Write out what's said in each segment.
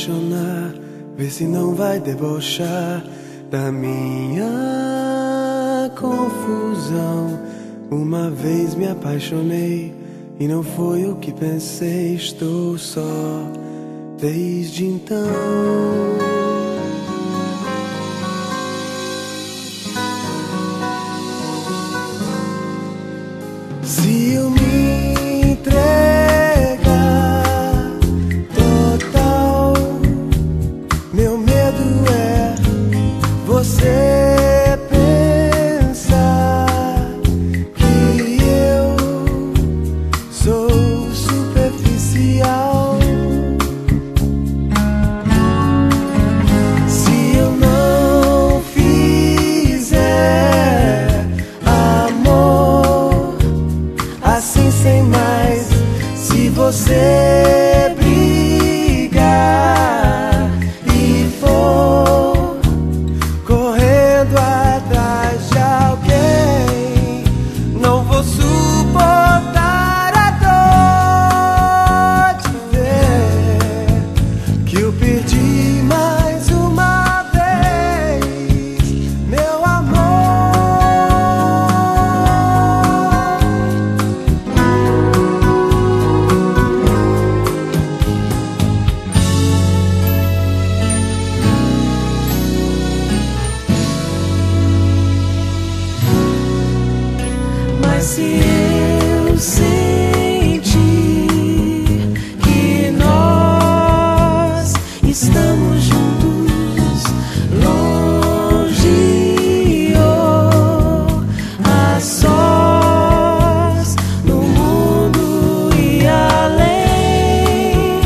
apaixonar, vê se não vai debochar da minha confusão. Uma vez me apaixonei e não foi o que pensei, estou só desde então. Se eu me entregar total, meu medo é você pensar que eu sou superficial. Se eu não fizer amor assim sem mais, se você brigar e for correndo atrás de alguém, não vou suportar a dor de ver que eu perdi mais uma vez, meu amor. Mas se eu sentir que nós estamos juntos, longe ou a sós, no mundo e além,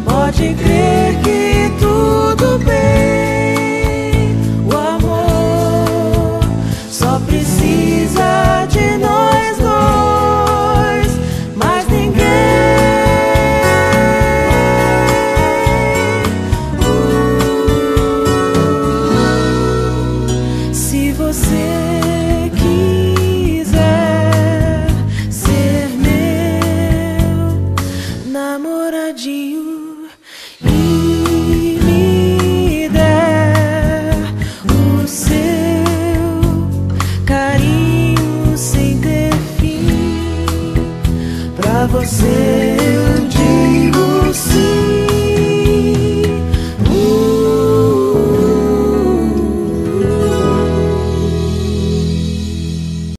pode crer que tudo bem. O amor só precisa de nós dois, mais ninguém. Se você quiser ser meu namoradinho e me der o seu carinho sem ter fim, pra você